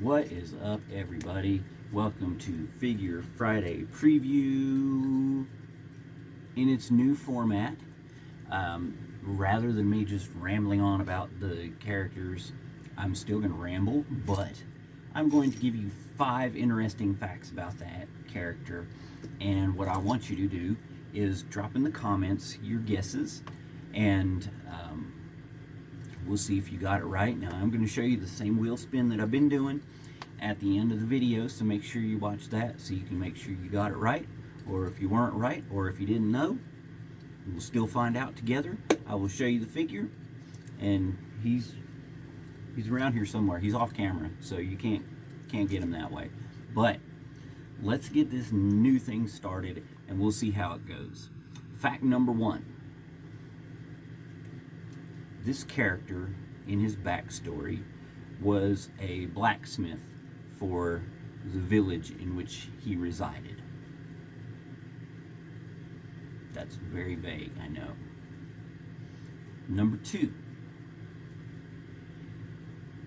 What is up, everybody? Welcome to Figure Friday Preview in its new format. Rather than me just rambling on about the characters, I'm still going to ramble, but I'm going to give you 5 interesting facts about that character. And what I want you to do is drop in the comments your guesses, and we'll see if you got it right. Now, I'm going to show you the same wheel spin that I've been doing at the end of the video, so make sure you watch that so you can make sure you got it right, or if you weren't right, or if you didn't know, we'll still find out together. I will show you the figure, and he's around here somewhere. He's off camera, so you can't get him that way. But let's get this new thing started, and we'll see how it goes. Fact number 1. This character, in his backstory, was a blacksmith for the village in which he resided. That's very vague, I know. Number 2.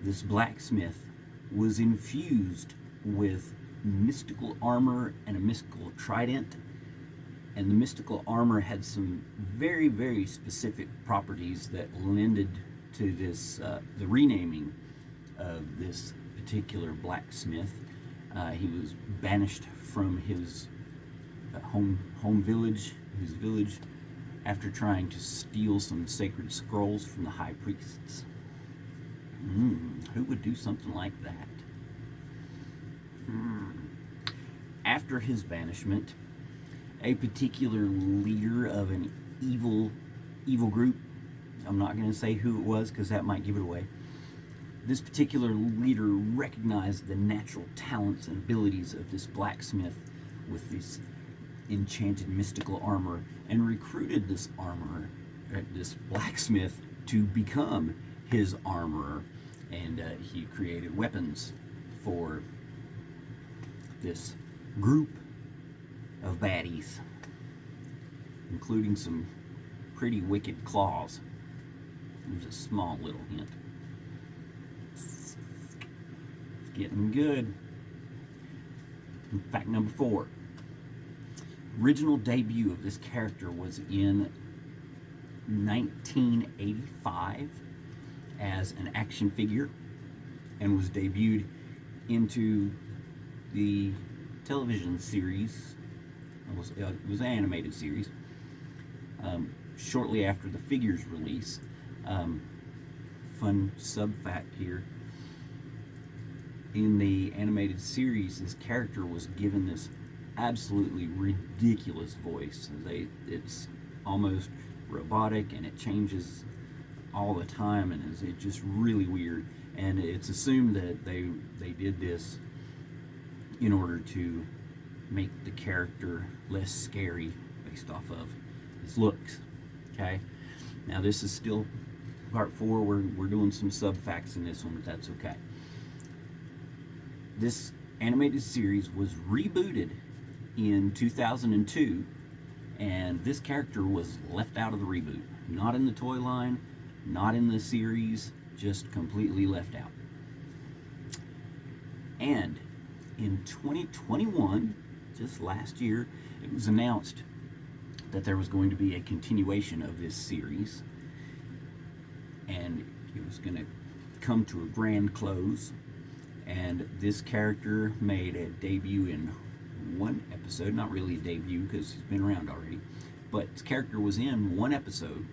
This blacksmith was infused with mystical armor and a mystical trident, and the mystical armor had some very, very specific properties that lended to this, the renaming of this particular blacksmith. He was banished from his home village, his village, after trying to steal some sacred scrolls from the high priests. Who would do something like that? After his banishment, a particular leader of an evil group, I'm not going to say who it was because that might give it away. This particular leader recognized the natural talents and abilities of this blacksmith with this enchanted mystical armor, and recruited this blacksmith to become his armorer, and he created weapons for this group of baddies, including some pretty wicked claws. There's a small little hint. It's getting good. Fact number 4. Original debut of this character was in 1985 as an action figure, and was debuted into the television series. It was an animated series shortly after the figure's release. Fun sub fact here: in the animated series, this character was given this absolutely ridiculous voice. It's almost robotic, and it changes all the time, and it's just really weird. And it's assumed that they did this in order to make the character less scary based off of his looks. Okay, now this is still part 4. We're doing some sub facts in this one, but that's okay. This animated series was rebooted in 2002, and this character was left out of the reboot. Not in the toy line, not in the series, just completely left out. And in 2021, just last year, it was announced that there was going to be a continuation of this series, and it was going to come to a grand close. And this character made a debut in 1 episode. Not really a debut because he's been around already, but this character was in 1 episode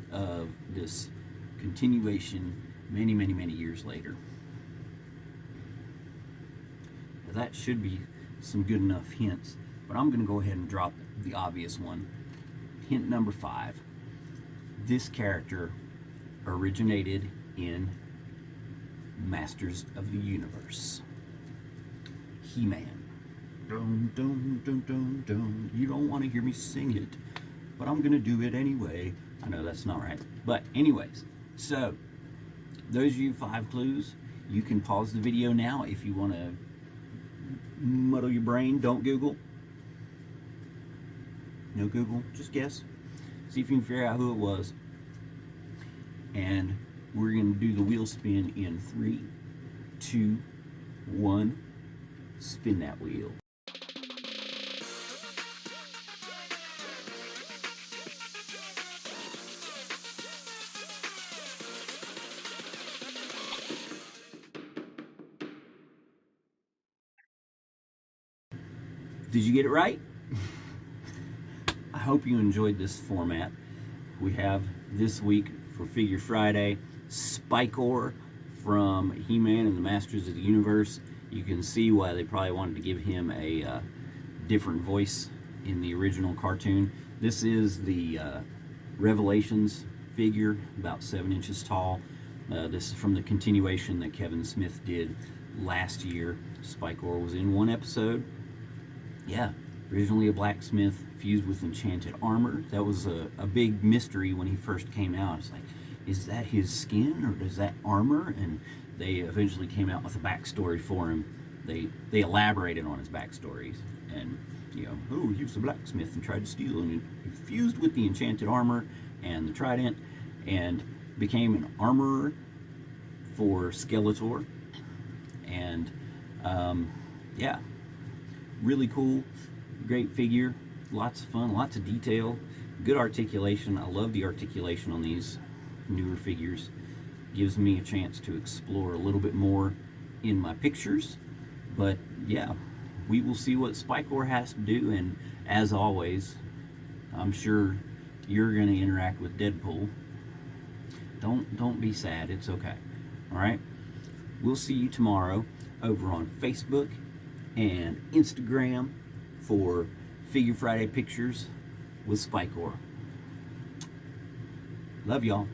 of this continuation many, many, many years later. Now, that should be some good enough hints, but I'm going to go ahead and drop the obvious one. Hint number 5. This character originated in Masters of the Universe. He-Man. Dun, dun, dun, dun, dun. You don't want to hear me sing it, but I'm going to do it anyway. I know that's not right. But anyways, so those are your 5 clues. You can pause the video now if you want to muddle your brain. Don't Google. No Google. Just guess. See if you can figure out who it was. And we're going to do the wheel spin in 3, 2, one, spin that wheel. Did you get it right? I hope you enjoyed this format. We have this week for Figure Friday, Spikor from He-Man and the Masters of the Universe. You can see why they probably wanted to give him a different voice in the original cartoon. This is the Revelations figure, about 7 inches tall. This is from the continuation that Kevin Smith did last year. Spikor was in one episode. Yeah, originally a blacksmith fused with enchanted armor. That was a big mystery when he first came out. It's like, is that his skin or is that armor? And they eventually came out with a backstory for him. They elaborated on his backstories, and oh, he was a blacksmith and tried to steal, and he fused with the enchanted armor and the trident, and became an armorer for Skeletor. And yeah, really cool, great figure, lots of fun, lots of detail, good articulation. I love the articulation on these newer figures. Gives me a chance to explore a little bit more in my pictures. But yeah, we will see what Spikor has to do, and as always, I'm sure you're going to interact with Deadpool. Don't be sad, it's okay. All right, we'll see you tomorrow over on Facebook and Instagram for Figure Friday pictures with Spikor. Love y'all.